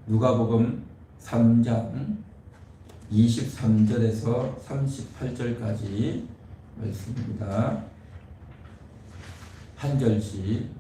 누가복음 3장 23절에서 38절까지 말씀입니다. 한 절씩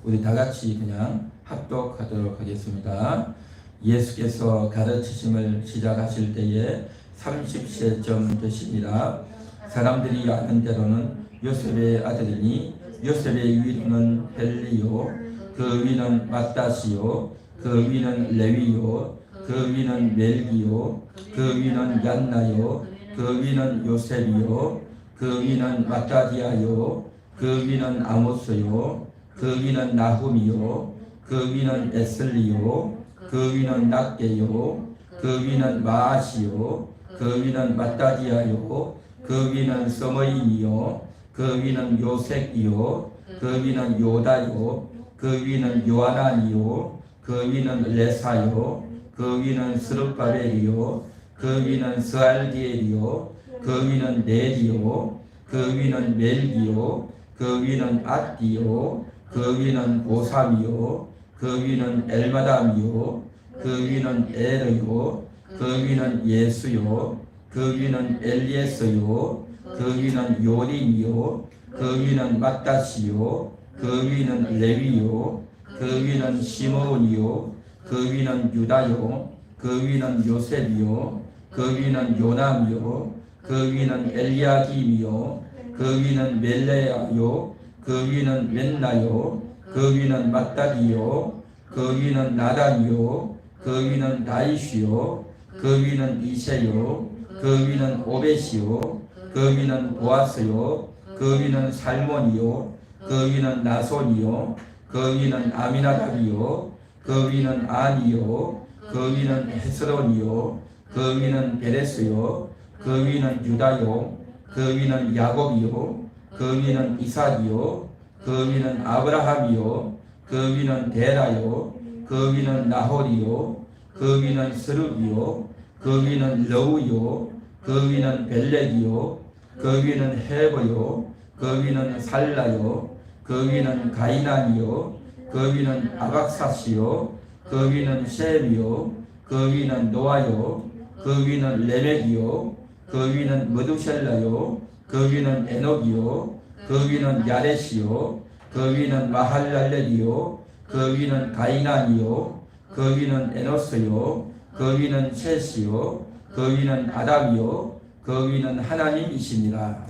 우리 다 같이 그냥 합독하도록 하겠습니다. 예수께서 가르치심을 시작하실 때에 30세쯤 되시니라. 사람들이 아는 대로는 요셉의 아들이니 요셉의 위로는 헬리요, 그 위는 맏다시요, 그 위는 레위요, 그 위는 멜기요, 그 위는 얀나요, 그 위는 요셉이요, 그 위는 마따디아요, 그 위는 아모스요, 그 위는 나훔이요, 그 위는 에슬리요, 그 위는 낫게요, 그 위는 마아시요, 그 위는 마따디아요, 그 위는 서머인이요, 그 위는 요색이요, 그 위는 요다요, 그 위는 요하난이요, 그 위는 레사요, 그 위는 스룹바벨이요, 그 위는 스알디엘이요, 그 위는 네리요, 그 위는 멜기요, 그 위는 앗디요, 그 위는 고삼이요, 그 위는 엘마담이요, 그 위는 에르요, 그 위는 예수요, 그 위는 엘리에스요, 그 위는 요림이요, 그 위는 맏다시요, 그 위는 레위요, 그 위는 시므온이요, 그 위는 유다요, 그 위는 요셉이요, 그 위는 요남이요, 그 위는 엘리야김이요, 그 위는 멜레야요, 그 위는 멘나요, 그 위는 맏다디요, 그 위는 나단이요, 그 위는 다이시요, 그 위는 이세요, 그 위는 오벳이요, 그 위는 보아스요, 그 위는 살몬이요, 그 위는 나손이요, 그 위는 아미나답이요, 그 위는 아니요, 그 위는 헤스론이요, 그 위는 베레스요, 그 위는 유다요, 그 위는 야곱이요, 그 위는 이삭이요, 그 위는 아브라함이요, 그 위는 데라요, 그 위는 나홀이요, 그 위는 스룹이요, 그 위는 러우요, 그 위는 벨렉이요, 그 위는 헤버요, 그 위는 살라요, 그 위는 가이난이요, 그 위는 아박사시요, 그 위는 셈이요, 그 위는 노아요, 그 위는 레멕이요, 그 위는 머두셀라요, 그 위는 에녹이요, 그 위는 야렛이요, 그 위는 마할랄렐이요, 그 위는 가이난이요, 그 위는 에노스요, 그 위는 셋이요, 그 위는 아담이요, 그 위는 하나님이시니라.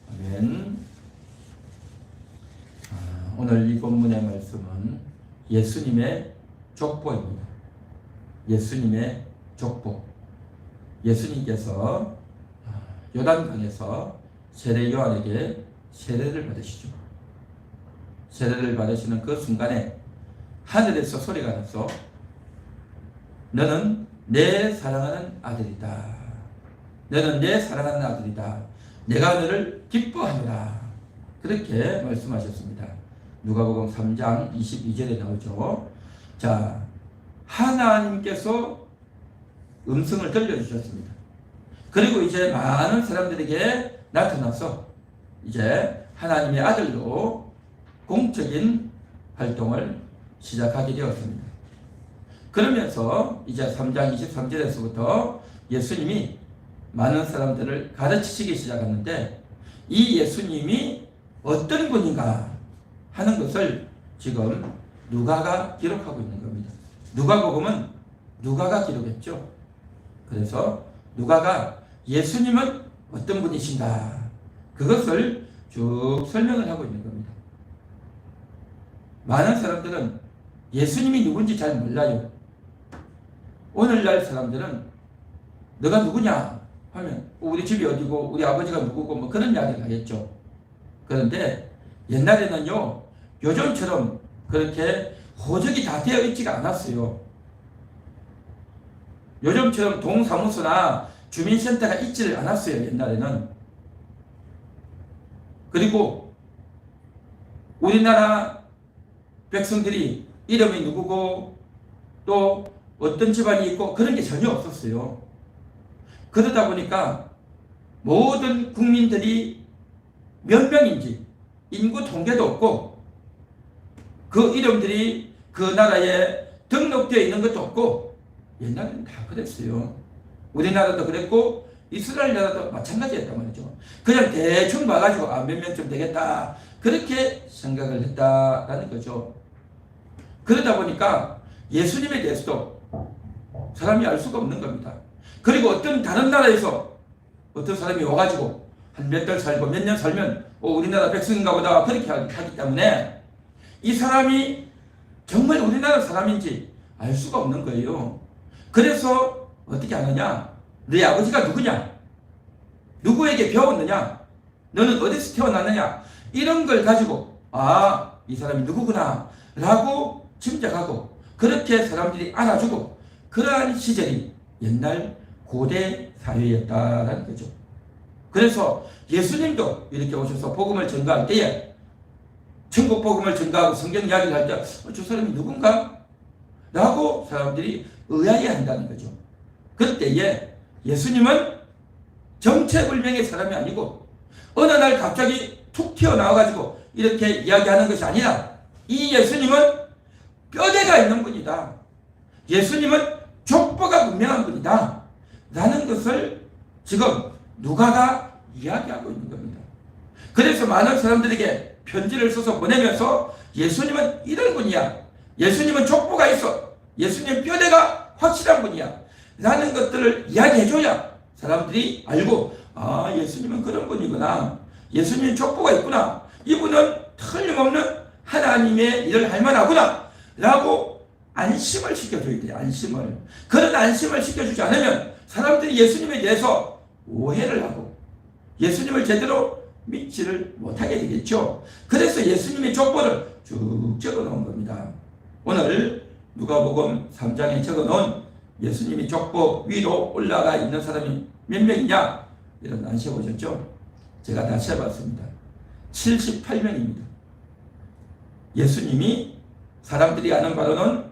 아멘. 오늘 이 본문의 말씀은 예수님의 족보입니다. 예수님의 족보. 예수님께서 요단강에서 세례 요한에게 세례를 받으시죠. 세례를 받으시는 그 순간에 하늘에서 소리가 나서 너는 내 사랑하는 아들이다. 너는 내 사랑하는 아들이다. 내가 너를 기뻐하노라. 그렇게 말씀하셨습니다. 누가복음 3장 22절에 나오죠. 자, 하나님께서 음성을 들려주셨습니다. 그리고 이제 많은 사람들에게 나타나서 이제 하나님의 아들로 공적인 활동을 시작하게 되었습니다. 그러면서 이제 3장 23절에서부터 예수님이 많은 사람들을 가르치시기 시작하는데 이 예수님이 어떤 분인가 하는 것을 지금 누가가 기록하고 있는 겁니다. 누가복음은 누가가 기록했죠. 그래서 누가가 예수님은 어떤 분이신가 그것을 쭉 설명을 하고 있는 겁니다. 많은 사람들은 예수님이 누군지 잘 몰라요. 오늘날 사람들은 너가 누구냐 하면 우리 집이 어디고 우리 아버지가 누구고 뭐 그런 이야기를 하겠죠. 그런데 옛날에는요 요즘처럼 그렇게 호적이 다 되어 있지가 않았어요. 요즘처럼 동사무소나 주민센터가 있지를 않았어요. 옛날에는. 그리고 우리나라 백성들이 이름이 누구고 또 어떤 집안이 있고 그런 게 전혀 없었어요. 그러다 보니까 모든 국민들이 몇 명인지 인구 통계도 없고 그 이름들이 그 나라의 등록되어 있는 것도 없고 옛날에는 다 그랬어요. 우리나라도 그랬고 이스라엘 나라도 마찬가지였단 말이죠. 그냥 대충 봐가지고 몇 명쯤 되겠다 그렇게 생각을 했다라는 거죠. 그러다 보니까 예수님에 대해서도 사람이 알 수가 없는 겁니다. 그리고 어떤 다른 나라에서 어떤 사람이 와가지고 한 몇 달 살고 몇 년 살면 우리나라 백성인가 보다 그렇게 하기 때문에 이 사람이 정말 우리나라 사람인지 알 수가 없는 거예요. 그래서 어떻게 하느냐? 너희 아버지가 누구냐? 누구에게 배웠느냐? 너는 어디서 태어났느냐? 이런 걸 가지고 이 사람이 누구구나 라고 짐작하고 그렇게 사람들이 알아주고 그러한 시절이 옛날 고대 사회였다라는 거죠. 그래서 예수님도 이렇게 오셔서 복음을 전가할 때에 천국 복음을 전가하고 성경 이야기를 할 때 저 사람이 누군가? 라고 사람들이 의아해한다는 거죠. 그때에 예수님은 정체불명의 사람이 아니고 어느 날 갑자기 툭 튀어나와가지고 이렇게 이야기하는 것이 아니라 이 예수님은 뼈대가 있는 분이다. 예수님은 족보가 분명한 분이다. 라는 것을 지금 누가가 이야기하고 있는 겁니다. 그래서 많은 사람들에게 편지를 써서 보내면서 예수님은 이런 분이야. 예수님은 족보가 있어. 예수님 뼈대가 확실한 분이야. 라는 것들을 이야기해줘야 사람들이 알고 예수님은 그런 분이구나. 예수님은 족보가 있구나. 이분은 틀림없는 하나님의 일을 할 만하구나. 라고 안심을 시켜줘야 돼요. 안심을. 그런 안심을 시켜주지 않으면 사람들이 예수님에 대해서 오해를 하고 예수님을 제대로 믿지를 못하게 되겠죠. 그래서 예수님의 족보를 쭉 적어놓은 겁니다. 오늘 누가복음 3장에 적어놓은 예수님이 족보 위로 올라가 있는 사람이 몇 명이냐? 이런 안 세워보셨죠? 제가 다 세봤습니다. 78명입니다. 예수님이 사람들이 아는 바로는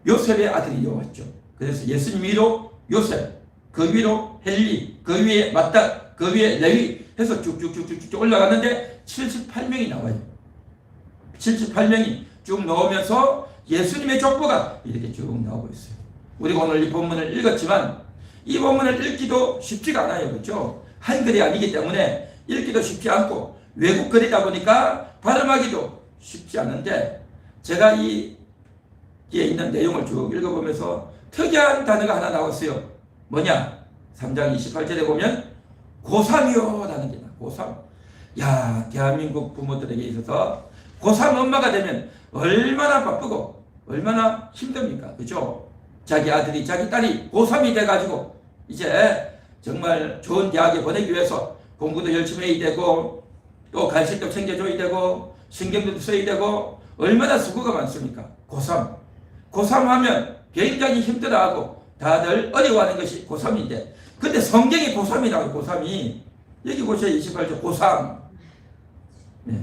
요셉의 아들이었죠. 그래서 예수님 위로 요셉, 그 위로 헬리, 그 위에 마따, 그 위에 레위 해서 쭉쭉쭉쭉 올라갔는데 78명이 나와요. 78명이 쭉 나오면서 예수님의 족보가 이렇게 쭉 나오고 있어요. 우리가 오늘 이 본문을 읽었지만 이 본문을 읽기도 쉽지가 않아요. 그렇죠? 한글이 아니기 때문에 읽기도 쉽지 않고 외국 글이다 보니까 발음하기도 쉽지 않은데 제가 이에 있는 내용을 쭉 읽어보면서 특이한 단어가 하나 나왔어요. 뭐냐? 3장 28절에 보면 고3이요 라는 게 나와요. 고3. 야, 대한민국 부모들에게 있어서 고3 엄마가 되면 얼마나 바쁘고 얼마나 힘듭니까? 그죠? 자기 아들이 자기 딸이 고3이 돼가지고 이제 정말 좋은 대학에 보내기 위해서 공부도 열심히 해야 되고 또 간식도 챙겨줘야 되고 신경도 써야 되고 얼마나 수고가 많습니까? 고3. 고3 하면 굉장히 힘들어하고 다들 어려워하는 것이 고3인데 근데 성경이 고3이라고 고3이 여기 보세요. 28절 고3. 네.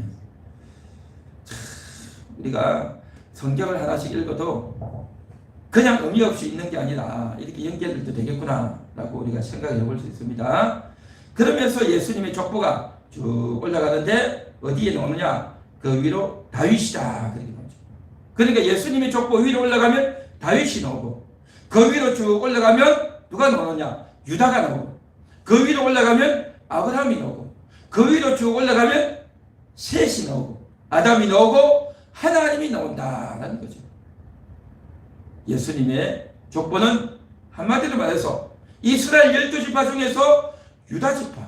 우리가 성경을 하나씩 읽어도 그냥 의미 없이 읽는 게 아니라 이렇게 연결도 되겠구나 라고 우리가 생각해 볼 수 있습니다. 그러면서 예수님의 족보가 쭉 올라가는데 어디에 나오느냐? 그 위로 다윗이다 그렇게 나오죠. 그러니까 예수님의 족보 위로 올라가면 다윗이 나오고 그 위로 쭉 올라가면 누가 나오느냐? 유다가 나오고 그 위로 올라가면 아브라함이 나오고 그 위로 쭉 올라가면 셋이 나오고 아담이 나오고 하나님이 나온다라는 거죠. 예수님의 족보는 한마디로 말해서 이스라엘 12지파 중에서 유다지파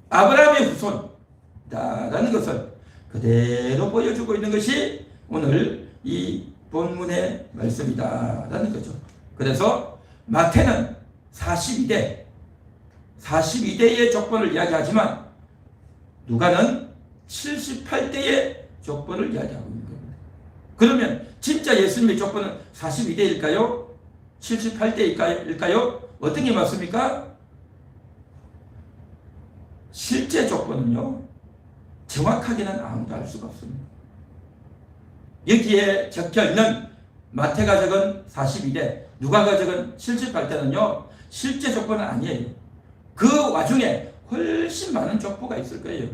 아브라함의 후손이다라는 것을 그대로 보여주고 있는 것이 오늘 이 본문의 말씀이다라는 거죠. 그래서 마태는 42대의 족보를 이야기하지만 누가는 78대의 족보를 이야기하고 있는 겁니다. 그러면 진짜 예수님의 족보는 42대일까요? 78대일까요? 어떤 게 맞습니까? 실제 족보는요 정확하게는 아무도 알 수가 없습니다. 여기에 적혀있는 마태가 적은 42대 누가가 적은 78대는요 실제 족보는 아니에요. 그 와중에 훨씬 많은 족보가 있을 거예요.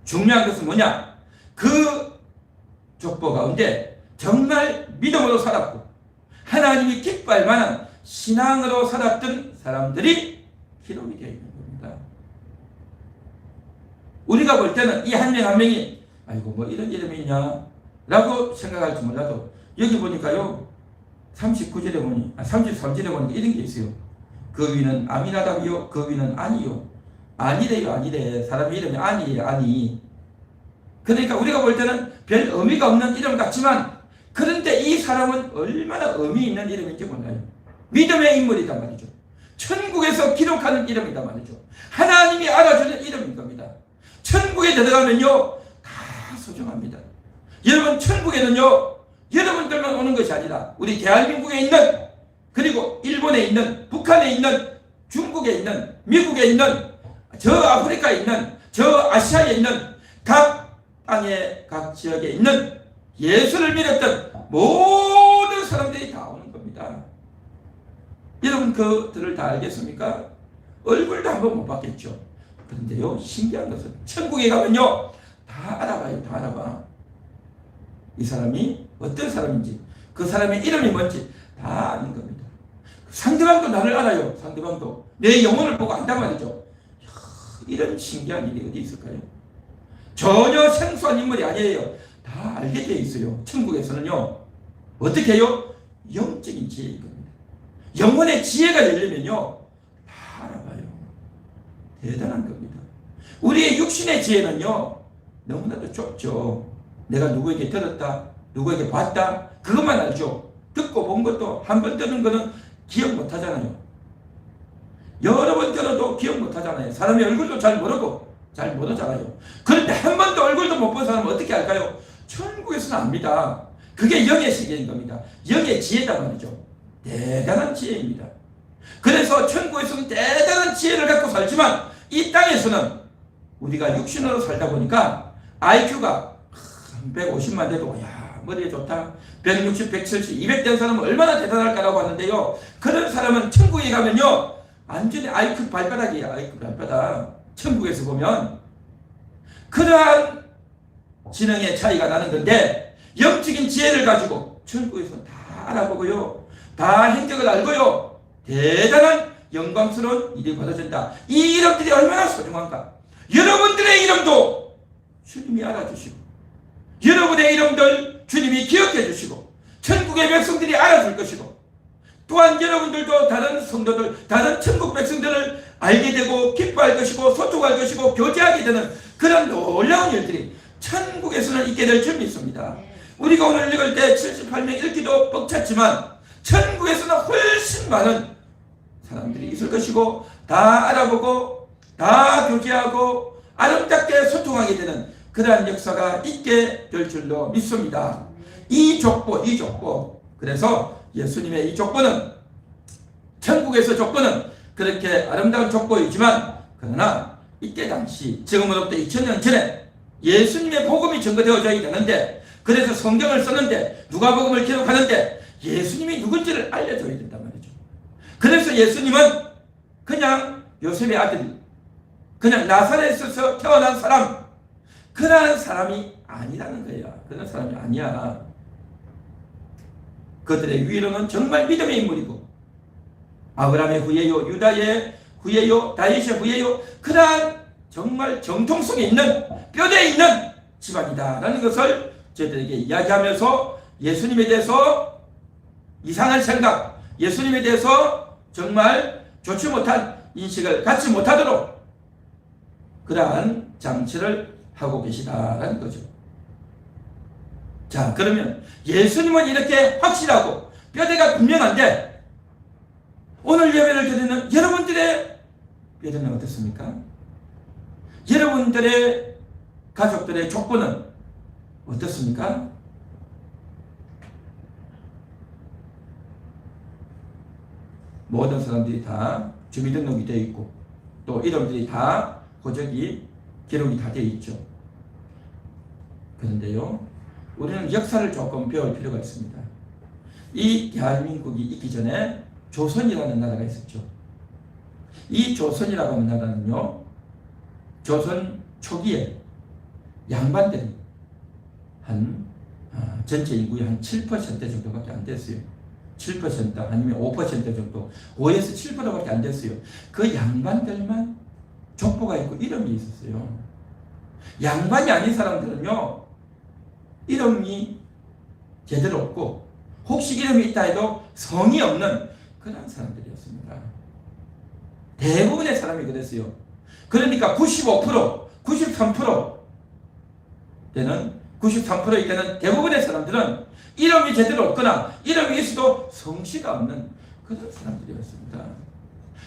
중요한 것은 뭐냐? 그 족보 가운데 정말 믿음으로 살았고 하나님이 기뻐할 만한 신앙으로 살았던 사람들이 기록이 되어 있는 겁니다. 우리가 볼 때는 이 한 명 한 명이 아이고 뭐 이런 이름이 있냐 라고 생각할지 몰라도 여기 보니까요 39절에 보니 33절에 보니까 이런 게 있어요. 그 위는 아미나답이요 그 위는 아니요. 아니래요 아니래. 사람 이름이 아니에요 아니. 그러니까 우리가 볼 때는 별 의미가 없는 이름 같지만 그런데 이 사람은 얼마나 의미 있는 이름인지 몰라요. 믿음의 인물이단 말이죠. 천국에서 기록하는 이름이단 말이죠. 하나님이 알아주는 이름인 겁니다. 천국에 들어가면요 다 소중합니다. 여러분 천국에는요 여러분들만 오는 것이 아니라 우리 대한민국에 있는 그리고 일본에 있는 북한에 있는 중국에 있는 미국에 있는 저 아프리카에 있는 저 아시아에 있는 각 땅의 각 지역에 있는 예수를 믿었던 모든 사람들이 다 오는 겁니다. 여러분 그들을 다 알겠습니까? 얼굴도 한번 못 봤겠죠. 그런데요 신기한 것은 천국에 가면요 다 알아봐요. 다 알아봐. 이 사람이 어떤 사람인지 그 사람의 이름이 뭔지 다 아는 겁니다. 상대방도 나를 알아요. 상대방도 내 영혼을 보고 안단 말이죠. 이런 신기한 일이 어디 있을까요? 전혀 생소한 인물이 아니에요. 다 알게 되어 있어요. 천국에서는요 어떻게 해요? 영적인 지혜인 겁니다. 영혼의 지혜가 열리면요 다 알아봐요. 대단한 겁니다. 우리의 육신의 지혜는요 너무나도 좁죠. 내가 누구에게 들었다 누구에게 봤다 그것만 알죠. 듣고 본 것도 한 번 들은 거는 기억 못 하잖아요. 여러 번 들어도 기억 못 하잖아요. 사람의 얼굴도 잘 모르고 잘 모르잖아요. 그런데 한 번도 얼굴도 못 본 사람은 어떻게 할까요? 천국에서는 압니다. 그게 영의 세계인 겁니다. 영의 지혜다 말이죠. 대단한 지혜입니다. 그래서 천국에서는 대단한 지혜를 갖고 살지만 이 땅에서는 우리가 육신으로 살다 보니까 IQ가 150만 돼도 야 머리에 좋다 160, 170, 200 된 사람은 얼마나 대단할까라고 하는데요 그런 사람은 천국에 가면요 완전히 IQ 발바닥이에요. IQ 발바닥. 천국에서 보면 그러한 지능의 차이가 나는 건데 영적인 지혜를 가지고 천국에서 다 알아보고요 다 행적을 알고요 대단한 영광스러운 일이 벌어진다. 이 이름들이 얼마나 소중한가. 여러분들의 이름도 주님이 알아주시고 여러분의 이름들 주님이 기억해 주시고 천국의 백성들이 알아줄 것이고 또한 여러분들도 다른 성도들 다른 천국 백성들을 알게 되고 기뻐할 것이고 소통할 것이고 교제하게 되는 그런 놀라운 일들이 천국에서는 있게 될 줄 믿습니다. 우리가 오늘 읽을 때 78명 읽기도 벅찼지만 천국에서는 훨씬 많은 사람들이 있을 것이고 다 알아보고 다 교제하고 아름답게 소통하게 되는 그러한 역사가 있게 될 줄로 믿습니다. 이 족보 그래서 예수님의 이 족보는 천국에서 족보는 그렇게 아름다운 족보이지만 그러나 이때 당시 지금으로부터 2000년 전에 예수님의 복음이 증거되어져야 되는데 그래서 성경을 쓰는데 누가복음을 기록하는데 예수님이 누군지를 알려줘야 된단 말이죠. 그래서 예수님은 그냥 요셉의 아들 그냥 나사렛에서 태어난 사람 그러한 사람이 아니라는 거야. 그런 사람이 아니야. 그들의 위로는 정말 믿음의 인물이고 아브라함의 후예요 유다의 후예요 다윗의 후예요 그러한 정말 정통성에 있는 뼈대에 있는 집안이다라는 것을 저희들에게 이야기하면서 예수님에 대해서 이상한 생각 예수님에 대해서 정말 좋지 못한 인식을 갖지 못하도록 그러한 장치를 하고 계시다라는 거죠. 자 그러면 예수님은 이렇게 확실하고 뼈대가 분명한데 오늘 예배를 드리는 여러분들의 뼈대는 어떻습니까? 여러분들의 가족들의 족보는 어떻습니까? 모든 사람들이 다 주민등록이 되어 있고 또 이름들이 다 호적이 기록이 다 되어 있죠. 그런데요 우리는 역사를 조금 배울 필요가 있습니다. 이 대한민국이 있기 전에 조선이라는 나라가 있었죠. 이 조선이라고 하는 나라는요 조선 초기에 양반들이 한 전체 인구의 한 7% 정도밖에 안 됐어요. 7% 아니면 5% 정도, 5에서 7%밖에 안 됐어요. 그 양반들만 족보가 있고 이름이 있었어요. 양반이 아닌 사람들은요, 이름이 제대로 없고 혹시 이름이 있다 해도 성이 없는 그런 사람들이었습니다. 대부분의 사람이 그랬어요. 그러니까 95%, 93% 때는 93%일 때는 대부분의 사람들은 이름이 제대로 없거나 이름이 있어도 성씨가 없는 그런 사람들이었습니다.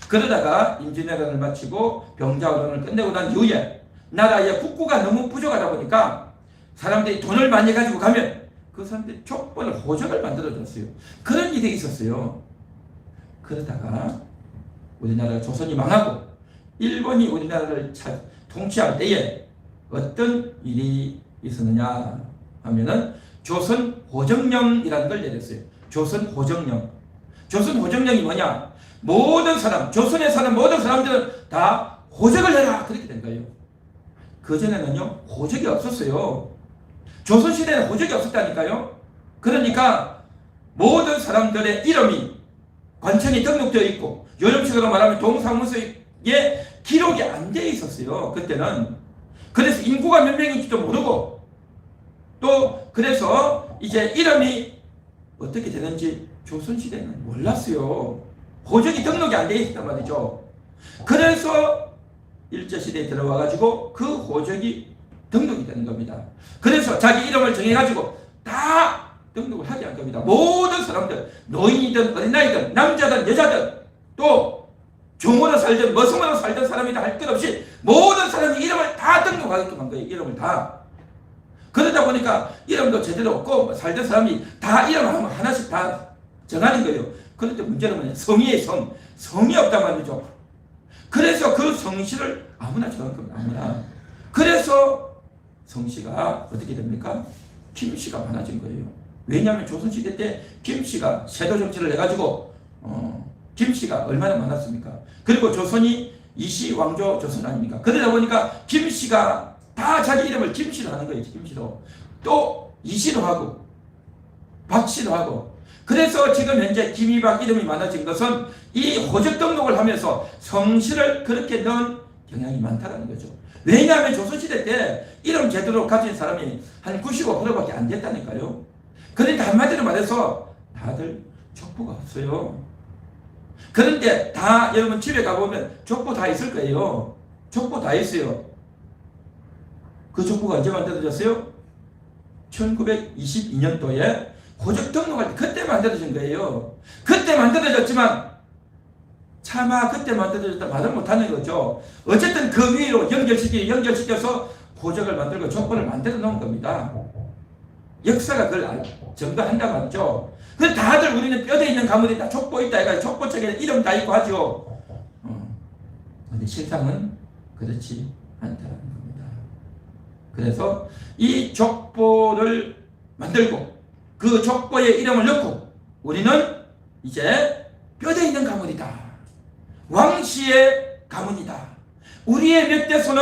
그러다가 임진왜란을 마치고 병자호란을 끝내고 난 이후에 나라의 국구가 너무 부족하다 보니까 사람들이 돈을 많이 가지고 가면 그 사람들이 족보를 호적을 만들어줬어요. 그런 일이 있었어요. 그러다가 우리나라 조선이 망하고 일본이 우리나라를 통치할 때에 어떤 일이 있었느냐 하면은 조선 호정령이라는 걸 내렸어요. 조선 호정령. 조선 호정령이 뭐냐? 모든 사람, 조선에 사는 모든 사람들은 다 호적을 내라. 그렇게 된 거예요. 그전에는요, 호적이 없었어요. 조선시대에는 호적이 없었다니까요. 그러니까 모든 사람들의 이름이 관청이 등록되어 있고, 요즘식으로 말하면 동사무소에 기록이 안 돼 있었어요. 그때는. 그래서 인구가 몇 명인지도 모르고, 또 그래서 이제 이름이 어떻게 되는지 조선시대는 몰랐어요. 호적이 등록이 안 돼 있었단 말이죠. 그래서 일제시대에 들어와가지고 그 호적이 등록이 되는 겁니다. 그래서 자기 이름을 정해가지고 다 등록을 하게 한 겁니다. 모든 사람들, 노인이든 어린아이든 남자든 여자든 또 종으로 살든 머슴으로 살든 사람이다 할 것 없이 모든 사람이 이름을 다 등록하게끔 한 거예요. 이름을 다. 그러다 보니까 이름도 제대로 없고 살던 사람이 다 이름 하나씩 다 정하는 거예요. 그런데 문제는 뭐냐? 성의의 성. 성이 없단 말이죠. 그래서 그 성씨를 아무나 정한 겁니다. 아무나. 그래서 성씨가 어떻게 됩니까? 김씨가 많아진 거예요. 왜냐하면 조선시대 때 김씨가 세도 정치를 해가지고 김씨가 얼마나 많았습니까? 그리고 조선이 이시 왕조 조선 아닙니까? 그러다 보니까 김씨가 다 자기 이름을 김씨로 하는 거예요. 김씨로. 또 이씨로 하고 박씨로 하고. 그래서 지금 현재 김이박 이름이 많아진 것은 이 호적 등록을 하면서 성씨를 그렇게 넣은 경향이 많다는 거죠. 왜냐하면 조선시대 때 이름 제대로 가진 사람이 한 95%밖에 안 됐다니까요. 그러니까 한마디로 말해서 다들 족보가 없어요. 그런데 다 여러분 집에 가보면 족보 다 있을 거예요. 족보 다 있어요. 그 족보가 언제 만들어졌어요? 1922년도에 호적 등록할 때 그때 만들어진 거예요. 그때 만들어졌지만 차마 그때 만들어졌다 말을 못하는 거죠. 어쨌든 그 위로 연결시켜서 호적을 만들고 족보를 만들어 놓은 겁니다. 역사가 그걸 증거한다 말이죠. 그 다들 우리는 뼈대 있는 가문이 다 족보 있다 해가지고 족보책에 이름 다 있고 하죠. 근데 실상은 그렇지 않다는 겁니다. 그래서 이 족보를 만들고 그 족보에 이름을 넣고 우리는 이제 뼈대 있는 가문이다. 왕씨의 가문이다. 우리의 몇 대손은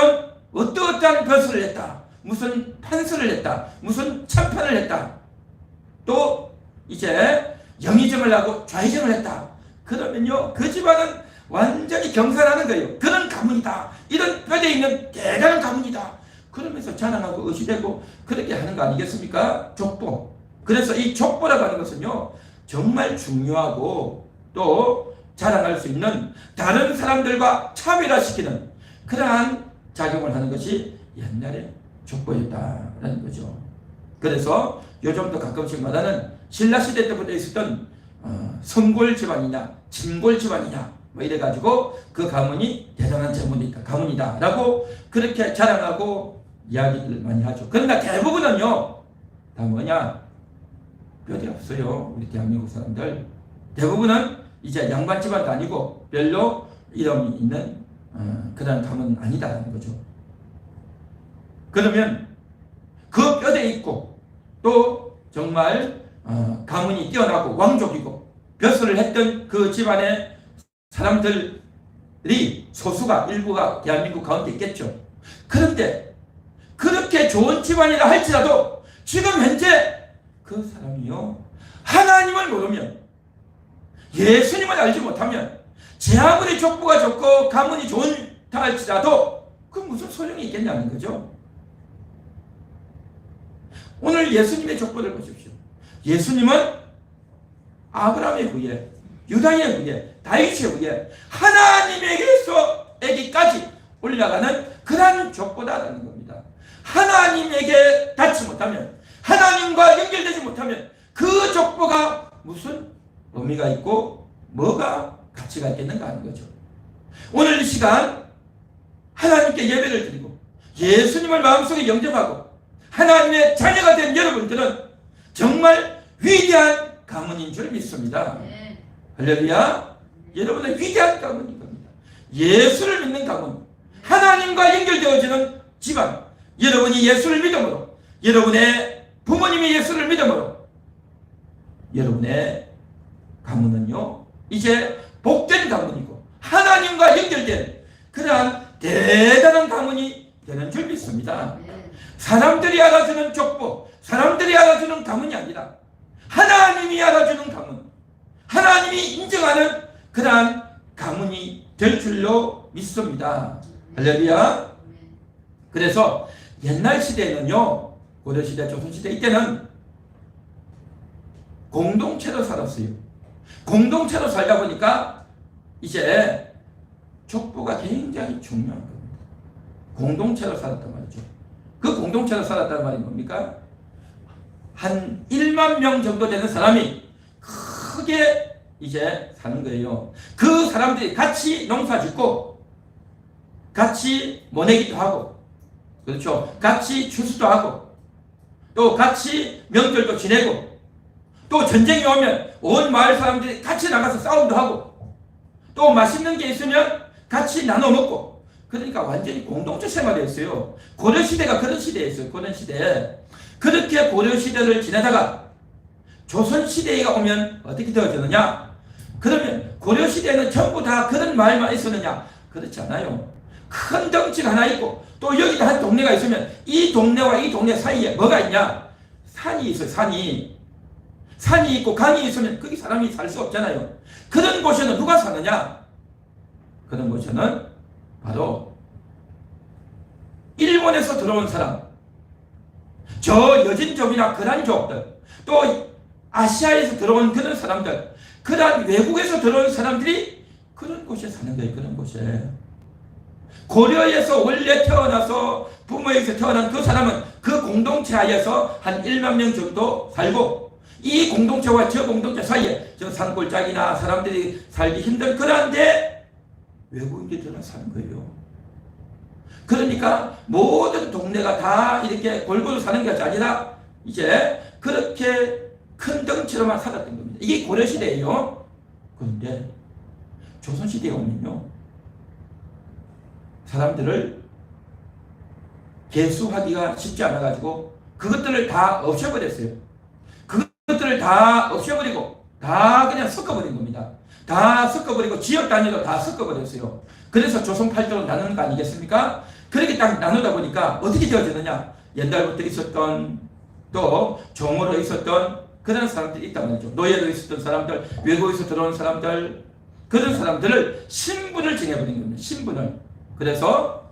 어떠어떠한 벼슬을 했다. 무슨 판서를 했다. 무슨 참판을 했다. 또 이제 영의정을 하고 좌의정을 했다. 그러면요 그 집안은 완전히 경사라는 거예요. 그런 가문이다. 이런 뼈대 있는 대단한 가문이다. 그러면서 자랑하고 의시되고 그렇게 하는 거 아니겠습니까? 족보. 그래서 이 족보라고 하는 것은요 정말 중요하고 또 자랑할 수 있는 다른 사람들과 차별화시키는 그러한 작용을 하는 것이 옛날에 족보였다라는 거죠. 그래서 요즘도 가끔씩 말하는 신라시대 때부터 있었던 성골 집안이냐 진골 집안이냐 뭐 이래가지고 그 가문이 대단한 가문이다 라고 그렇게 자랑하고 이야기를 많이 하죠. 그러나 대부분은요 다 뭐냐 뼈대 없어요. 우리 대한민국 사람들 대부분은 이제 양반 집안도 아니고 별로 이름이 있는 그런 가문은 아니다라는 거죠. 그러면 그 뼈대 있고 또 정말 가문이 뛰어나고 왕족이고 벼슬을 했던 그 집안의 사람들이 소수가 일부가 대한민국 가운데 있겠죠. 그런데 그렇게 좋은 집안이라 할지라도 지금 현재 그 사람이요, 하나님을 모르면, 예수님을 알지 못하면 제 아무리 족보가 좋고 가문이 좋다 할지라도 그 무슨 소용이 있겠냐는 거죠. 오늘 예수님의 족보를 보십시오. 예수님은 아브라함의 후예, 유다의 후예, 다윗의 후예, 하나님에게까지 올라가는 그런 족보다라는 겁니다. 하나님에게 닿지 못하면, 하나님과 연결되지 못하면 그 족보가 무슨 의미가 있고 뭐가 가치가 있겠는가 하는 거죠. 오늘 이 시간 하나님께 예배를 드리고 예수님을 마음속에 영접하고 하나님의 자녀가 된 여러분들은 정말 위대한 가문인 줄 믿습니다. 네. 할렐루야. 여러분은 위대한 가문인 겁니다. 예수를 믿는 가문, 하나님과 연결되어지는 집안, 여러분이 예수를 믿음으로, 여러분의 부모님이 예수를 믿음으로 여러분의 가문은요 이제 복된 가문이고 하나님과 연결된 그러한 대단한 가문이 되는 줄 믿습니다. 사람들이 알아주는 족보, 사람들이 알아주는 가문이 아니라 하나님이 알아주는 가문, 하나님이 인정하는 그러한 가문이 될 줄로 믿습니다. 할렐루야. 그래서 옛날 시대에는요, 고려시대, 조선시대 이때는 공동체로 살았어요. 공동체로 살다 보니까 이제 족보가 굉장히 중요한 겁니다. 공동체로 살았단 말이죠. 그 공동체로 살았다는 말이 뭡니까? 한 1만 명 정도 되는 사람이 크게 이제 사는 거예요. 그 사람들이 같이 농사 짓고 같이 모내기도 하고, 그렇죠, 같이 추수도 하고 또 같이 명절도 지내고 또 전쟁이 오면 온 마을 사람들이 같이 나가서 싸움도 하고 또 맛있는 게 있으면 같이 나눠 먹고, 그러니까 완전히 공동체 생활이었어요. 고려시대가 그런 시대였어요. 그런 시대에. 그렇게 고려시대를 지내다가 조선시대가 오면 어떻게 되어지느냐? 그러면 고려시대에는 전부 다 그런 마을만 있었느냐? 그렇지 않아요. 큰 덩치가 하나 있고 또 여기도 한 동네가 있으면 이 동네와 이 동네 사이에 뭐가 있냐? 산이 있어요. 산이 있고 강이 있으면 거기 사람이 살 수 없잖아요. 그런 곳에는 누가 사느냐? 그런 곳에는 바로 일본에서 들어온 사람, 저 여진족이나 그란족들, 또 아시아에서 들어온 그런 사람들, 그런 외국에서 들어온 사람들이 그런 곳에 사는 거예요. 그런 곳에. 고려에서 원래 태어나서 부모에게서 태어난 그 사람은 그 공동체 하에서 한 1만 명 정도 살고, 이 공동체와 저 공동체 사이에 저 산골짜기나 사람들이 살기 힘든 그런데 외국인들이 사는 거예요. 그러니까 모든 동네가 다 이렇게 골고루 사는 것이 아니라 이제 그렇게 큰 덩치로만 살았던 겁니다. 이게 고려시대예요. 그런데 조선시대에 오면요, 사람들을 계수하기가 쉽지 않아가지고 그것들을 다 없애버렸어요. 그것들을 다 없애버리고 다 그냥 섞어버린 겁니다. 다 섞어버리고 지역 단위로 다 섞어버렸어요. 그래서 조선 8조로 나누는 거 아니겠습니까? 그렇게 딱 나누다 보니까 어떻게 되어지느냐? 옛날부터 있었던, 또 종으로 있었던 그런 사람들이 있단 말이죠. 노예로 있었던 사람들, 외국에서 들어온 사람들, 그런 사람들을 신분을 정해버린 겁니다. 신분을. 그래서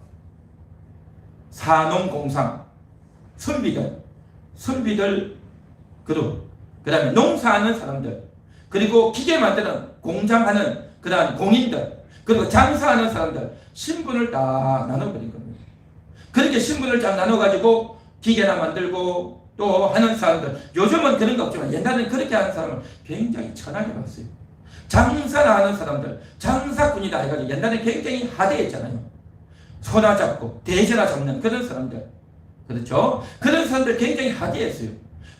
산농공상, 선비들 그룹, 그 다음에 농사하는 사람들, 그리고 기계 만드는 공장하는 그다음 공인들, 그리고 장사하는 사람들, 신분을 다 나눠버린 겁니다. 그렇게 신분을 쫙 나눠가지고 기계나 만들고 또 하는 사람들, 요즘은 그런 거 없지만 옛날에는 그렇게 하는 사람을 굉장히 천하게 봤어요. 장사나 하는 사람들, 장사꾼이다 해가지고 옛날에 굉장히 하대했잖아요. 소나 잡고 돼지나 잡는 그런 사람들, 그렇죠? 그런 사람들 굉장히 하대했어요.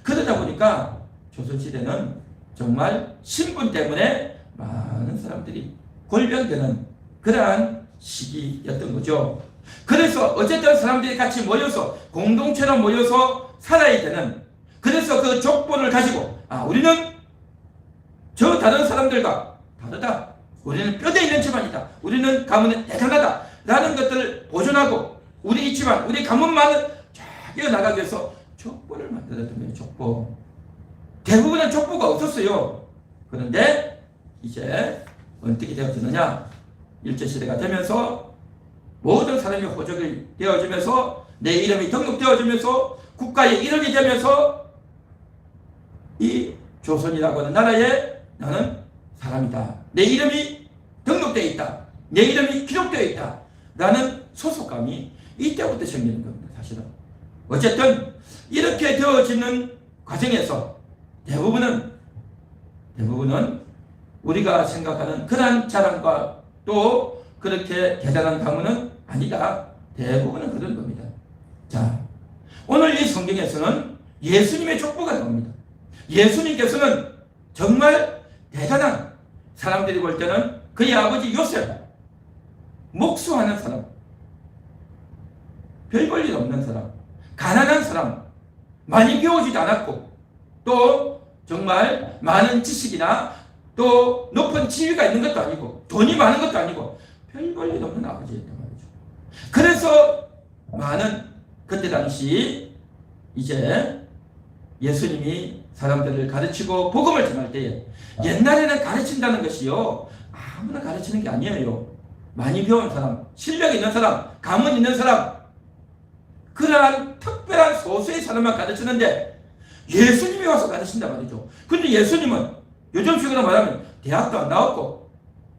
그러다 보니까 조선시대는 정말 신분 때문에 많은 사람들이 골병되는 그러한 시기였던 거죠. 그래서 어쨌든 사람들이 같이 모여서 공동체로 모여서 살아야 되는, 그래서 그 족보를 가지고 우리는 저 다른 사람들과 다르다, 우리는 뼈대 있는 집안이다, 우리는 가문은 대단하다 라는 것들을 보존하고 우리 이 집안, 우리 가문만을 쫙 이어나가기 위해서 족보를 만들었던 거예요. 족보. 대부분은 족보가 없었어요. 그런데 이제 어떻게 되어지느냐? 일제시대가 되면서 모든 사람이 호적이 되어지면서 내 이름이 등록되어지면서 국가의 일원이 되면서 이 조선이라고 하는 나라에 나는 사람이다. 내 이름이 등록되어 있다. 내 이름이 기록되어 있다. 라는 소속감이 이때부터 생기는 겁니다. 사실은. 어쨌든 이렇게 되어지는 과정에서 대부분은 우리가 생각하는 그런 자랑과 또 그렇게 대단한 가문은 아니다. 대부분은 그런 겁니다. 자, 오늘 이 성경에서는 예수님의 족보가 나옵니다. 예수님께서는 정말 대단한, 사람들이 볼 때는 그의 아버지 요셉, 목수하는 사람, 별 볼 일 없는 사람, 가난한 사람, 많이 배우지도 않았고 또 정말 많은 지식이나 또 높은 지위가 있는 것도 아니고 돈이 많은 것도 아니고 별 볼 일 없는 아버지였단 말이죠. 그래서 많은 그때 당시 이제 예수님이 사람들을 가르치고 복음을 전할 때에 옛날에는 가르친다는 것이요 아무나 가르치는 게 아니에요. 많이 배운 사람, 실력 있는 사람, 가문 있는 사람, 그러한 특별한 소수의 사람만 가르치는데 예수님이 와서 가르친단 말이죠. 근데 예수님은 요즘식으로 말하면 대학도 안 나왔고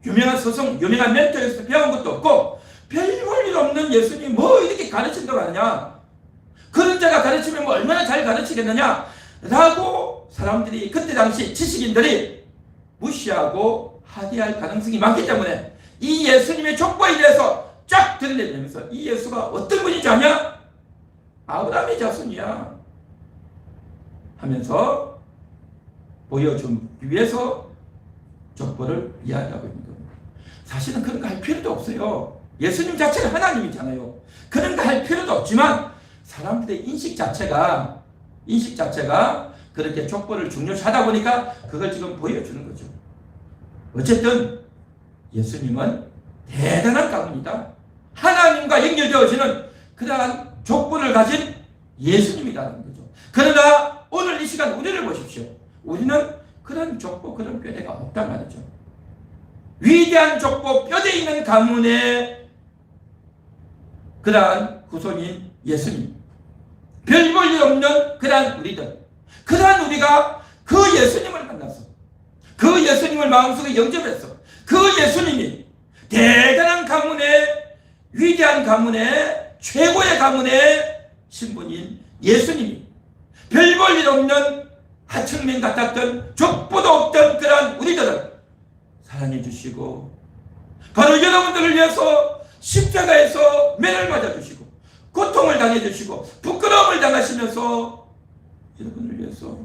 유명한 스승, 유명한 멘토에서 배운 것도 없고 별 볼 일 없는 예수님이 뭐 이렇게 가르친다고 하느냐, 그런 자가 가르치면 뭐 얼마나 잘 가르치겠느냐 라고 사람들이, 그때 당시 지식인들이 무시하고 하대할 가능성이 많기 때문에 이 예수님의 족보에 대해서 쫙 들여다보면서 이 예수가 어떤 분인지 아냐? 아브라함의 자손이야 하면서 보여주기 위해서 족보를 이야기하고 있는 겁니다. 사실은 그런 거 할 필요도 없어요. 예수님 자체가 하나님이잖아요. 그런 거 할 필요도 없지만 사람들의 인식 자체가 그렇게 족보를 중요시하다 보니까 그걸 지금 보여주는 거죠. 어쨌든 예수님은 대단한 가문이다. 하나님과 연결되어지는 그러한 족보를 가진 예수님이라는 거죠. 그러나 오늘 이 시간 우리를 보십시오. 우리는 그런 족보, 그런 뼈대가 없단 말이죠. 위대한 족보, 뼈대 있는 가문의 그러한 후손인 예수님, 별 볼 일 없는 그러한 우리들, 그러한 우리가 그 예수님을 만나서 그 예수님을 마음속에 영접해서 그 예수님이 대단한 가문의, 위대한 가문의, 최고의 가문의 신분인 예수님이 별 볼 일 없는 하층민 같았던 족보도 없던 그러한 우리들을 사랑해 주시고 바로 여러분들을 위해서 십자가에서 매를 맞아 주시고 고통을 당해 주시고 부끄러움을 당하시면서 여러분을 위해서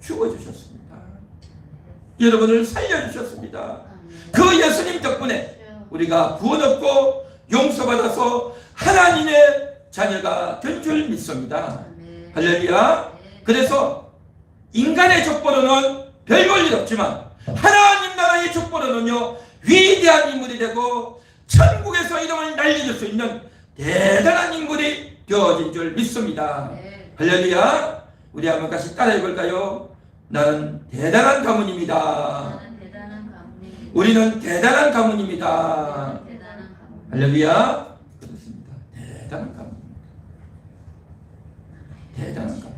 죽어 주셨습니다. 여러분을 살려 주셨습니다. 그 예수님 덕분에 우리가 구원 얻고 용서받아서 하나님의 자녀가 된 줄 믿습니다. 할렐루야. 그래서 인간의 족보로는 별 볼 일 없지만 하나님 나라의 족보로는요 위대한 인물이 되고 천국에서 이름을 날려줄 수 있는 대단한 인물이 되어진 줄 믿습니다. 할렐루야. 우리 한번 같이 따라해 볼까요? 나는 대단한 가문입니다. 우리는 대단한 가문입니다. 할렐루야. 그렇습니다. 대단한 가문입니다. 대단한 가문.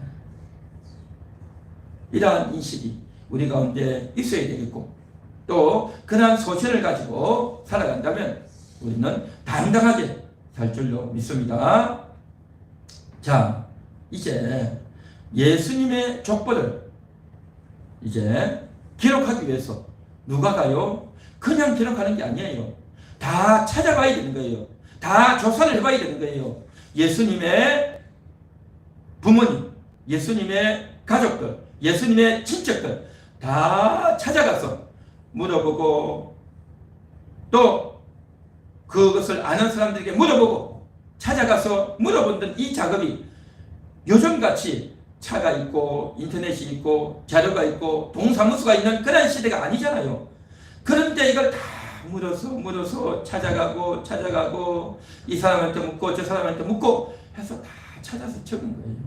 이러한 인식이 우리 가운데 있어야 되겠고 또 그러한 소신을 가지고 살아간다면 우리는 당당하게 살 줄로 믿습니다. 자, 이제 예수님의 족보를 이제 기록하기 위해서 누가 가요? 그냥 기록하는 게 아니에요. 다 찾아봐야 되는 거예요. 다 조사를 해봐야 되는 거예요. 예수님의 부모님, 예수님의 가족들, 예수님의 친척들 다 찾아가서 물어보고 또 그것을 아는 사람들에게 물어보고 찾아가서 물어보는 이 작업이 요즘같이 차가 있고 인터넷이 있고 자료가 있고 동사무소가 있는 그런 시대가 아니잖아요. 그런데 이걸 다 물어서 찾아가고 이 사람한테 묻고 저 사람한테 묻고 해서 다 찾아서 적은 거예요.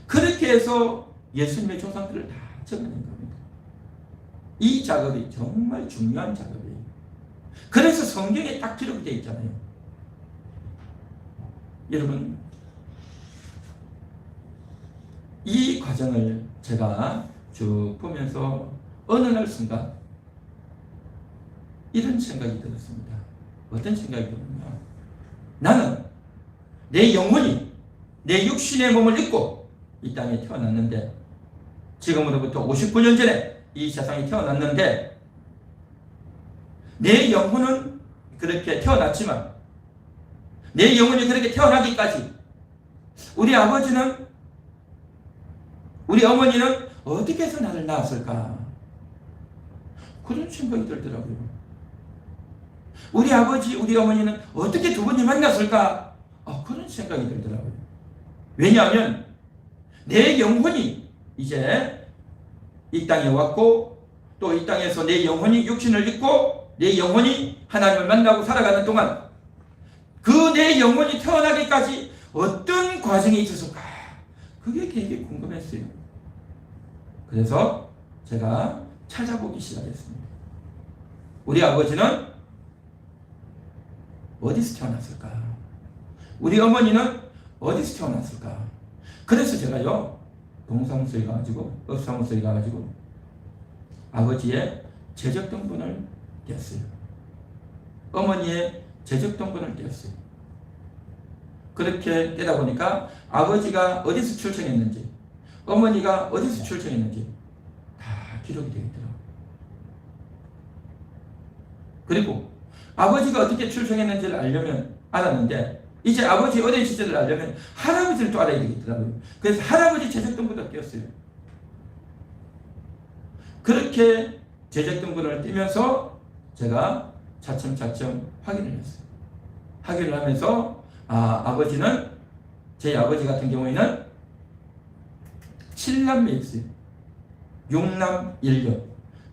그렇게 해서 예수님의 조상들을 다 적어낸 겁니다. 이 작업이 정말 중요한 작업이에요. 그래서 성경에 딱 기록이 되어 있잖아요. 여러분, 이 과정을 제가 쭉 보면서 어느 날 순간 이런 생각이 들었습니다. 어떤 생각이 들었냐? 나는 내 영혼이 내 육신의 몸을 입고 이 땅에 태어났는데, 지금으로부터 59년 전에 이 세상에 태어났는데, 내 영혼은 그렇게 태어났지만 내 영혼이 그렇게 태어나기까지 우리 아버지는, 우리 어머니는 어떻게 해서 나를 낳았을까? 그런 생각이 들더라고요. 우리 아버지, 우리 어머니는 어떻게 두 분이 만났을까? 그런 생각이 들더라고요. 왜냐하면 내 영혼이 이제 이 땅에 왔고, 또 이 땅에서 내 영혼이 육신을 입고 내 영혼이 하나님을 만나고 살아가는 동안 그 내 영혼이 태어나기까지 어떤 과정이 있었을까? 그게 되게 궁금했어요. 그래서 제가 찾아보기 시작했습니다. 우리 아버지는 어디서 태어났을까? 우리 어머니는 어디서 태어났을까? 그래서 제가요, 동사무소에 가가지고, 업사무소에 가가지고 아버지의 재적등본을 떼었어요. 어머니의 재적등본을 떼었어요. 그렇게 떼다 보니까 아버지가 어디서 출생했는지, 어머니가 어디서 출생했는지 다 기록이 되어 있더라고요. 그리고 아버지가 어떻게 출생했는지를 알았는데, 이제 아버지 어린 시절을 알려면 할아버지를 또 알아야 되겠더라고요. 그래서 할아버지 재적등본을 떼었어요. 그렇게 재적등본을 떼면서 제가 차츰차츰 확인을 했어요. 확인을 하면서 아버지는, 제 아버지 같은 경우에는 7남매였어요. 6남 1녀.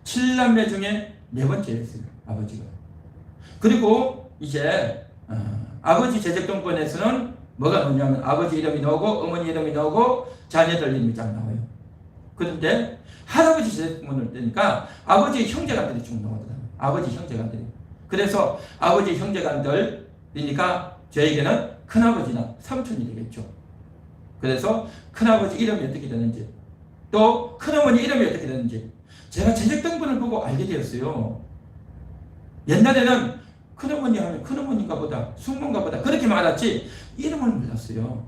7남매 중에 4번째였어요, 아버지가. 그리고 이제 아버지 재적등본에서는 뭐가 나오냐면 아버지 이름이 나오고 어머니 이름이 나오고 자녀들 이름이 쫙 나와요. 그런데 할아버지 재적등본을 떼니까 아버지 형제간들이 쭉 나오더라고요. 아버지 형제간들이. 그래서 아버지 형제간들이니까 저에게는 큰아버지나 삼촌이 되겠죠. 그래서 큰아버지 이름이 어떻게 되는지, 또 큰어머니 이름이 어떻게 되는지 제가 재적등본을 보고 알게 되었어요. 옛날에는 큰어머니 하면 큰어머니인가 보다, 숙모인가 보다 그렇게만 알았지 이름을 몰랐어요.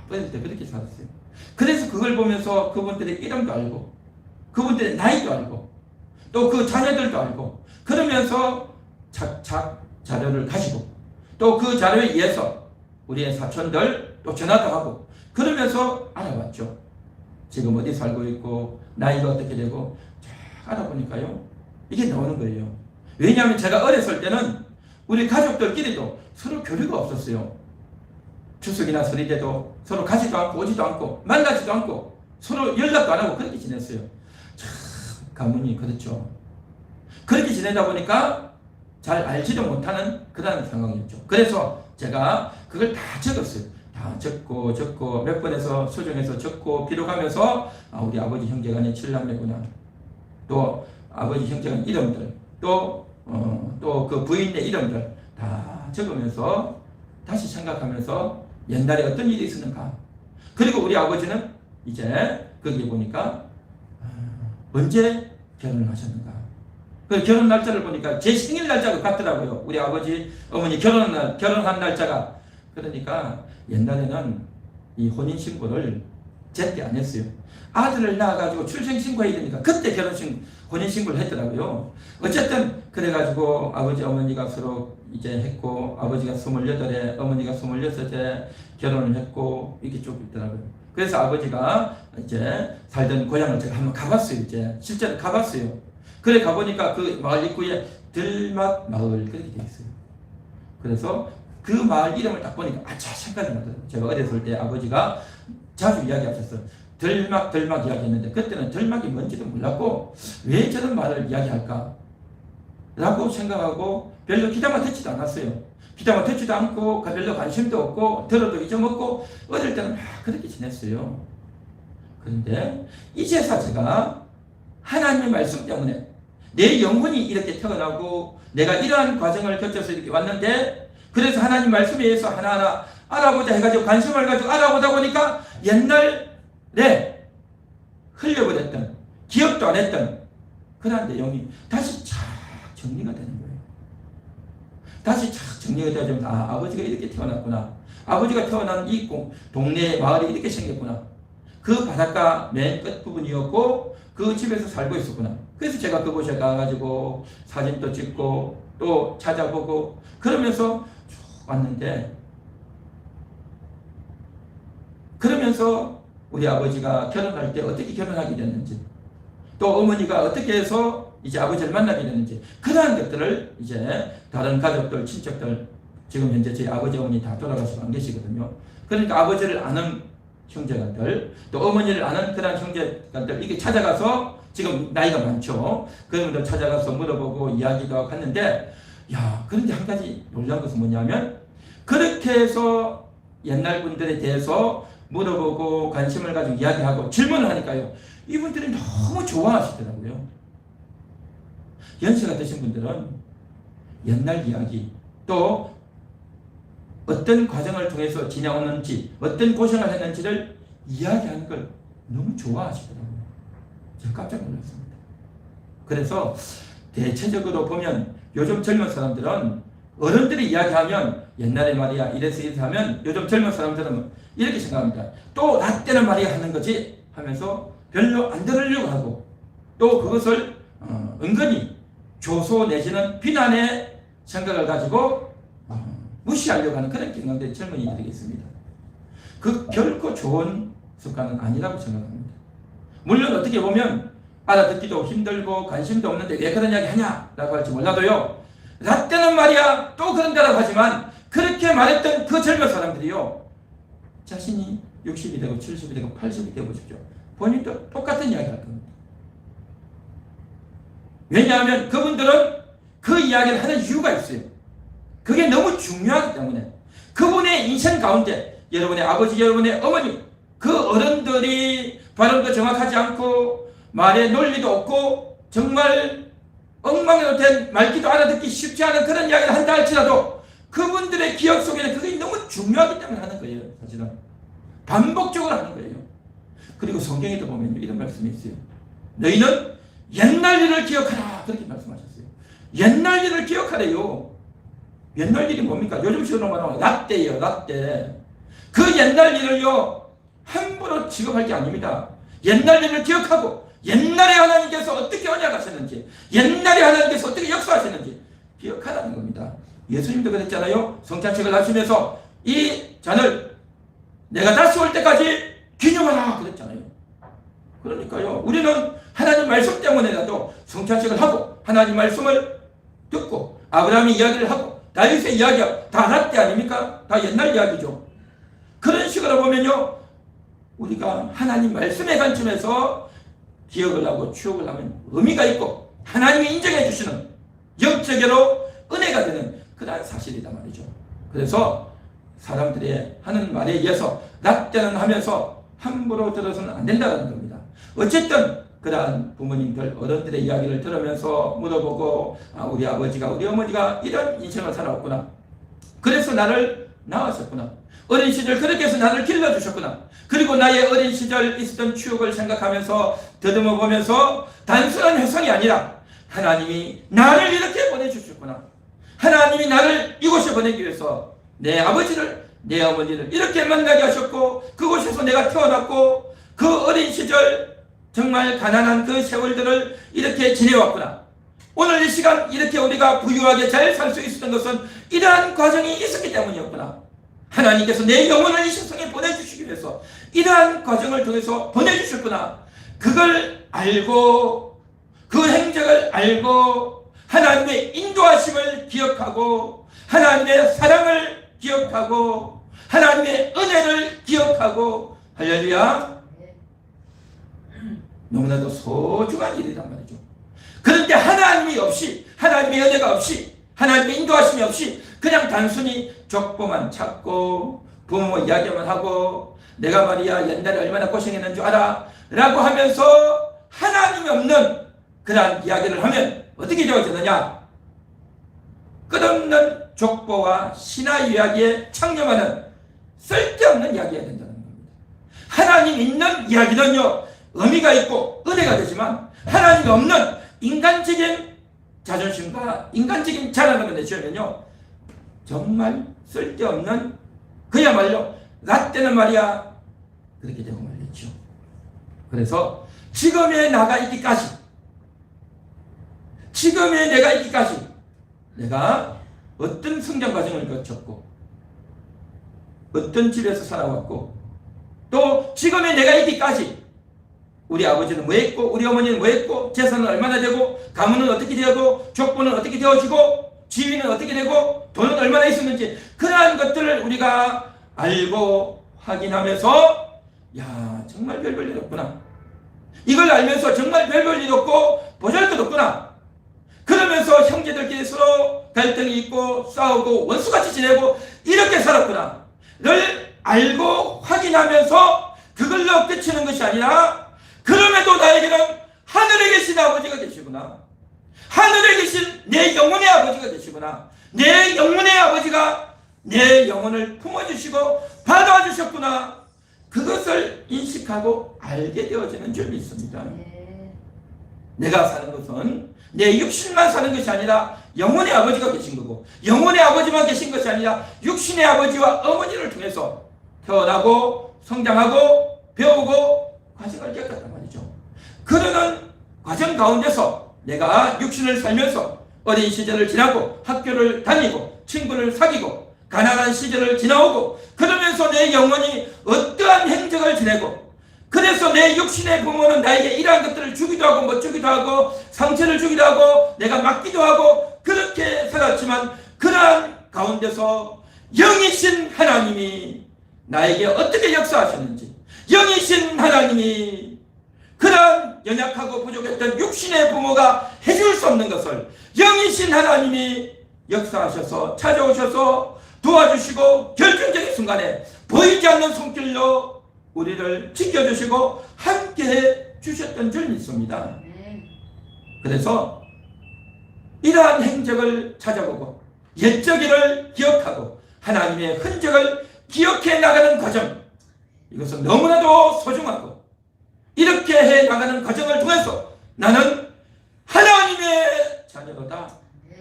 어릴 때 그렇게 살았어요. 그래서 그걸 보면서 그분들의 이름도 알고, 그분들의 나이도 알고, 또 그 자녀들도 알고, 그러면서 착착 자료를 가지고, 또 그 자료에 의해서 우리의 사촌들 또 전화도 하고, 그러면서 알아봤죠. 지금 어디 살고 있고 나이가 어떻게 되고 쫙 알아보니까요, 이게 나오는 거예요. 왜냐하면 제가 어렸을 때는 우리 가족들끼리도 서로 교류가 없었어요. 추석이나 설이 돼도 서로 가지도 않고 오지도 않고 만나지도 않고 서로 연락도 안 하고 그렇게 지냈어요. 참 가문이 그렇죠. 그렇게 지내다 보니까 잘 알지도 못하는 그런 상황이었죠. 그래서 제가 그걸 다 적었어요. 다 적고 몇 번에서 수정해서 적고 기록하면서 우리 아버지 형제간의 7남매구나. 또 아버지 형제간 이름들, 또 그 부인의 이름들 다 적으면서 다시 생각하면서 옛날에 어떤 일이 있었는가. 그리고 우리 아버지는 이제 거기에 보니까 언제 결혼을 하셨는가. 그 결혼 날짜를 보니까 제 생일 날짜가 같더라고요. 우리 아버지 어머니 결혼한 날짜가. 그러니까 옛날에는 이 혼인신고를 제때 안 했어요. 아들을 낳아가지고 출생신고해야 되니까 그때 혼인신고를 했더라고요. 어쨌든 그래가지고 아버지 어머니가 서로 이제 했고, 아버지가 28에 어머니가 26에 결혼을 했고 이렇게 쭉 있더라고요. 그래서 아버지가 이제 살던 고향을 제가 한번 가봤어요. 이제 실제로 가봤어요. 그래 가보니까 그 마을 입구에 들막 마을 그렇게 돼 있어요. 그래서 그 마을 이름을 딱 보니까 아차 생각이 나더라고요. 제가 어렸을 때 아버지가 자주 이야기하셨어요. 들막 이야기했는데 그때는 들막이 뭔지도 몰랐고 왜 저런 말을 이야기할까 라고 생각하고 별로 귀담아 듣지도 않았어요. 귀담아 듣지도 않고 별로 관심도 없고 들어도 잊어먹고 어릴 때는 막 그렇게 지냈어요. 그런데 이 제사제가 하나님의 말씀 때문에 내 영혼이 이렇게 태어나고 내가 이러한 과정을 거쳐서 이렇게 왔는데, 그래서 하나님 말씀에 의해서 하나하나 알아보자 해가지고 관심을 가지고 알아보다 보니까 옛날에 흘려버렸던, 기억도 안 했던 그런 내용이 다시 착 정리가 되는 거예요. 다시 착 정리가 되어지면서 아버지가 이렇게 태어났구나. 아버지가 태어난 이 동네 마을이 이렇게 생겼구나. 그 바닷가 맨 끝부분이었고 그 집에서 살고 있었구나. 그래서 제가 그곳에 가가지고 사진도 찍고 또 찾아보고 그러면서 쭉 왔는데, 그러면서 우리 아버지가 결혼할 때 어떻게 결혼하게 됐는지, 또 어머니가 어떻게 해서 이제 아버지를 만나게 됐는지, 그러한 것들을 이제 다른 가족들, 친척들, 지금 현재 저희 아버지 어머니 다 돌아가시고 안 계시거든요. 그러니까 아버지를 아는 형제간들, 또 어머니를 아는 그런 형제간들 이렇게 찾아가서, 지금 나이가 많죠. 그런 분들 찾아가서 물어보고 이야기도 하고 했는데, 그런데 한 가지 놀라운 것은 뭐냐면, 그렇게 해서 옛날 분들에 대해서 물어보고 관심을 가지고 이야기하고 질문을 하니까요, 이분들이 너무 좋아하시더라고요. 연세가 드신 분들은 옛날 이야기, 또 어떤 과정을 통해서 지나오는지, 어떤 고생을 했는지를 이야기하는 걸 너무 좋아하시더라고요. 제가 깜짝 놀랐습니다. 그래서 대체적으로 보면 요즘 젊은 사람들은 어른들이 이야기하면 옛날에 말이야 이래서 이래서 하면, 요즘 젊은 사람들은 이렇게 생각합니다. 또 나 때는 말이야 하는 거지 하면서 별로 안 들으려고 하고, 또 그것을 은근히 조소 내지는 비난의 생각을 가지고 무시하려고 하는 그런 경향된 젊은이들이 있습니다. 그 결코 좋은 습관은 아니라고 생각합니다. 물론 어떻게 보면 알아듣기도 힘들고 관심도 없는데 왜 그런 이야기 하냐라고 할지 몰라도요, 나 때는 말이야 또 그런다라고 하지만, 그렇게 말했던 그 젊은 사람들이요, 자신이 60이 되고 70이 되고 80이 되고 보십시오. 본인도 똑같은 이야기 할 겁니다. 왜냐하면 그분들은 그 이야기를 하는 이유가 있어요. 그게 너무 중요하기 때문에. 그분의 인생 가운데 여러분의 아버지, 여러분의 어머니, 그 어른들이 발음도 정확하지 않고 말의 논리도 없고 정말 엉망으로 된 말귀도 알아듣기 쉽지 않은 그런 이야기를 한다 할지라도, 그분들의 기억 속에는 그게 너무 중요하기 때문에 하는 거예요. 사실은 반복적으로 하는 거예요. 그리고 성경에도 보면 이런 말씀이 있어요. 너희는 옛날 일을 기억하라, 그렇게 말씀하셨어요. 옛날 일을 기억하래요. 옛날 일이 뭡니까? 요즘 식으로 말하면 라떼예요. 라떼. 그 옛날 일을요 함부로 취급할 게 아닙니다. 옛날 일을 기억하고 옛날에 하나님께서 어떻게 언약하셨는지, 옛날에 하나님께서 어떻게 역사하셨는지 기억하라는 겁니다. 예수님도 그랬잖아요. 성찬식을 하시면서 이 잔을 내가 다시 올 때까지 기념하라 그랬잖아요. 그러니까요, 우리는 하나님 말씀 때문에라도 성찬식을 하고 하나님 말씀을 듣고 아브라함의 이야기를 하고 다윗의 이야기가 다 라떼 아닙니까? 다 옛날 이야기죠. 그런 식으로 보면요, 우리가 하나님 말씀의 관점에서 기억을 하고 추억을 하면 의미가 있고 하나님이 인정해 주시는 영적으로 은혜가 되는 그런 사실이다 말이죠. 그래서 사람들이 하는 말에 의해서 라떼는 하면서 함부로 들어서는 안 된다는 겁니다. 어쨌든 그러한 부모님들, 어른들의 이야기를 들으면서 물어보고, 우리 아버지가, 우리 어머니가 이런 인생을 살아왔구나. 그래서 나를 낳으셨구나. 어린 시절 그렇게 해서 나를 길러주셨구나. 그리고 나의 어린 시절 있었던 추억을 생각하면서 더듬어 보면서 단순한 훼손이 아니라 하나님이 나를 이렇게 보내주셨구나. 하나님이 나를 이곳에 보내기 위해서 내 아버지를, 내 어머니를 이렇게 만나게 하셨고, 그곳에서 내가 태어났고 그 어린 시절 정말 가난한 그 세월들을 이렇게 지내왔구나. 오늘 이 시간 이렇게 우리가 부유하게 잘 살 수 있었던 것은 이러한 과정이 있었기 때문이었구나. 하나님께서 내 영혼을 이 세상에 보내주시기 위해서 이러한 과정을 통해서 보내주셨구나. 그걸 알고, 그 행적을 알고, 하나님의 인도하심을 기억하고, 하나님의 사랑을 기억하고, 하나님의 은혜를 기억하고, 할렐루야, 너무나도 소중한 일이란 말이죠. 그런데 하나님이 없이, 하나님의 은혜가 없이, 하나님의 인도하심이 없이 그냥 단순히 족보만 찾고 부모 이야기만 하고 내가 말이야 옛날에 얼마나 고생했는 줄 알아? 라고 하면서 하나님이 없는 그러한 이야기를 하면 어떻게 되어지느냐? 끝없는 족보와 신화 이야기에 창념하는 쓸데없는 이야기가 된다는 겁니다. 하나님 있는 이야기는요, 의미가 있고 은혜가 되지만 하나님이 없는 인간적인 자존심과 인간적인 자랑을 내시면요, 정말 쓸데없는, 그야말로 라떼는 말이야 그렇게 되고 말겠죠. 그래서 지금의 나가 있기까지, 지금의 내가 있기까지 내가 어떤 성장 과정을 거쳤고 어떤 집에서 살아왔고 또 지금의 내가 있기까지 우리 아버지는 뭐 했고 우리 어머니는 뭐 했고 재산은 얼마나 되고 가문은 어떻게 되고 족보는 어떻게 되어지고 지위는 어떻게 되고 돈은 얼마나 있었는지, 그러한 것들을 우리가 알고 확인하면서 야, 정말 별 볼 일 없구나, 이걸 알면서 정말 별 볼 일 없고 보잘 것 없구나, 그러면서 형제들끼리 서로 갈등이 있고 싸우고 원수같이 지내고 이렇게 살았구나 를 알고 확인하면서 그걸로 끝이는 것이 아니라, 그럼에도 나에게는 하늘에 계신 아버지가 계시구나, 하늘에 계신 내 영혼의 아버지가 계시구나, 내 영혼의 아버지가 내 영혼을 품어주시고 받아주셨구나, 그것을 인식하고 알게 되어지는 줄 믿습니다. 내가 사는 것은 내 육신만 사는 것이 아니라 영혼의 아버지가 계신 거고, 영혼의 아버지만 계신 것이 아니라 육신의 아버지와 어머니를 통해서 태어나고 성장하고 배우고 과정을 겪었단 말이죠. 그러는 과정 가운데서 내가 육신을 살면서 어린 시절을 지나고 학교를 다니고 친구를 사귀고 가난한 시절을 지나오고, 그러면서 내 영혼이 어떠한 행적을 지내고, 그래서 내 육신의 부모는 나에게 이러한 것들을 주기도 하고 못 주기도 하고 상처를 주기도 하고 내가 맞기도 하고 그렇게 살았지만, 그러한 가운데서 영이신 하나님이 나에게 어떻게 역사하셨는지, 영이신 하나님이 그러한 연약하고 부족했던 육신의 부모가 해줄 수 없는 것을 영이신 하나님이 역사하셔서 찾아오셔서 도와주시고 결정적인 순간에 보이지 않는 손길로 우리를 지켜주시고 함께해 주셨던 줄 믿습니다. 그래서 이러한 행적을 찾아보고 옛적일을 기억하고 하나님의 흔적을 기억해 나가는 과정, 이것은 너무나도 소중하고, 이렇게 해 나가는 과정을 통해서 나는 하나님의 자녀로다,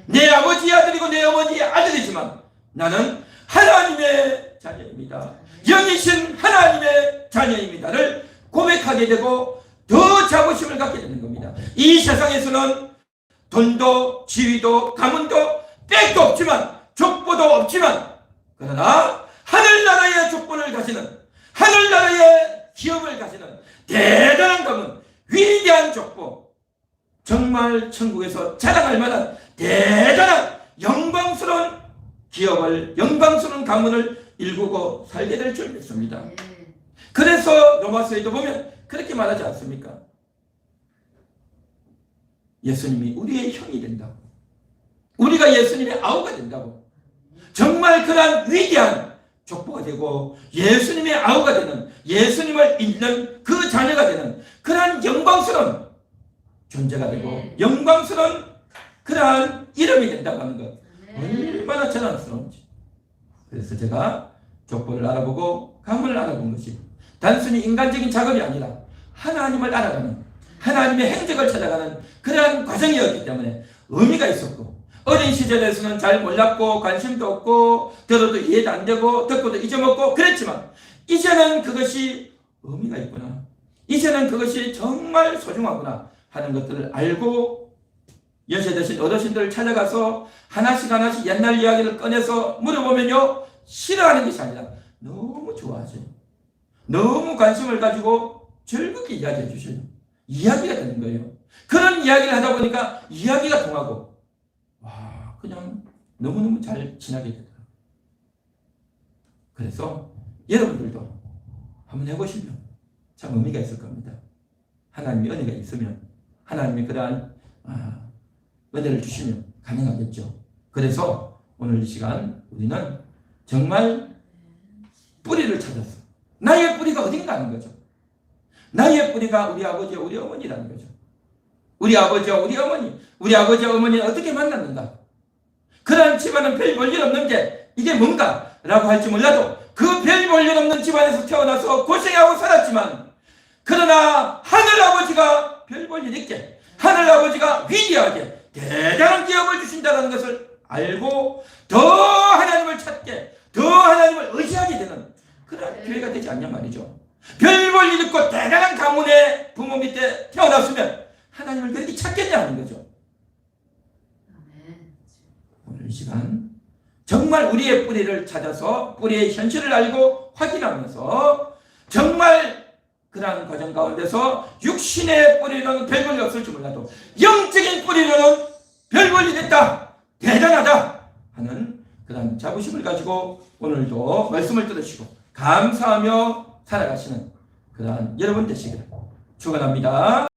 내 아버지의 아들이고 내 어머니의 아들이지만 나는 하나님의 자녀입니다, 영이신 하나님의 자녀입니다를 고백하게 되고 더 자부심을 갖게 되는 겁니다. 이 세상에서는 돈도 지위도 가문도 빽도 없지만 족보도 없지만, 그러나 하늘나라의 족보를 가지는, 하늘나라의 기업을 가지는 대단한 가문, 위대한 족보, 정말 천국에서 자랑할 만한 대단한 영광스러운 기업을, 영광스러운 가문을 일구고 살게 될 줄 믿습니다. 그래서 로마서에도 보면 그렇게 말하지 않습니까? 예수님이 우리의 형이 된다고, 우리가 예수님의 아우가 된다고, 정말 그러한 위대한 족보가 되고 예수님의 아우가 되는, 예수님을 잇는 그 자녀가 되는 그러한 영광스러운 존재가 되고 영광스러운 그러한 이름이 된다고 하는 것, 얼마나 자랑스러운지. 그래서 제가 족보를 알아보고 가문을 알아본 것이 단순히 인간적인 작업이 아니라 하나님을 알아가는, 하나님의 행적을 찾아가는 그러한 과정이었기 때문에 의미가 있었고, 어린 시절에서는 잘 몰랐고 관심도 없고 들어도 이해도 안 되고 듣고도 잊어먹고 그랬지만, 이제는 그것이 의미가 있구나, 이제는 그것이 정말 소중하구나 하는 것들을 알고, 연세 드신 어르신들을 찾아가서 하나씩 하나씩 옛날 이야기를 꺼내서 물어보면요, 싫어하는 것이 아니라 너무 좋아하세요. 너무 관심을 가지고 즐겁게 이야기해 주셔요. 이야기가 되는 거예요. 그런 이야기를 하다 보니까 이야기가 통하고, 와, 그냥 너무너무 잘 지나게 되더라고요. 그래서 여러분들도 한번 해보시면 참 의미가 있을 겁니다. 하나님의 은혜가 있으면, 하나님이 그러한 은혜를 주시면 가능하겠죠. 그래서 오늘 이 시간 우리는 정말 뿌리를 찾아서 나의 뿌리가 어딘가 하는 거죠. 나의 뿌리가 우리 아버지와 우리 어머니라는 거죠. 우리 아버지와 우리 어머니, 우리 아버지와 어머니는 어떻게 만났는가? 그러한 집안은 별 볼 일 없는 게 이게 뭔가? 라고 할지 몰라도 그 별 볼 일 없는 집안에서 태어나서 고생하고 살았지만, 그러나 하늘아버지가 별 볼 일 있게, 하늘아버지가 위대하게 대단한 기업을 주신다는 것을 알고 더 하나님을 찾게, 더 하나님을 의지하게 되는 그런 교회가 되지 않냐 말이죠. 별 볼 일 있고 대단한 가문의 부모 밑에 태어났으면 하나님을 그렇게 찾겠냐는 거죠. 오늘 이 시간 정말 우리의 뿌리를 찾아서 뿌리의 현실을 알고 확인하면서 정말 그러한 과정 가운데서 육신의 뿌리로는 별 볼일 없을지 몰라도 영적인 뿌리로는 별 볼일 있다, 대단하다 하는 그런 자부심을 가지고 오늘도 말씀을 들으시고 감사하며 살아가시는 그러한 여러분 되시기를 축원합니다.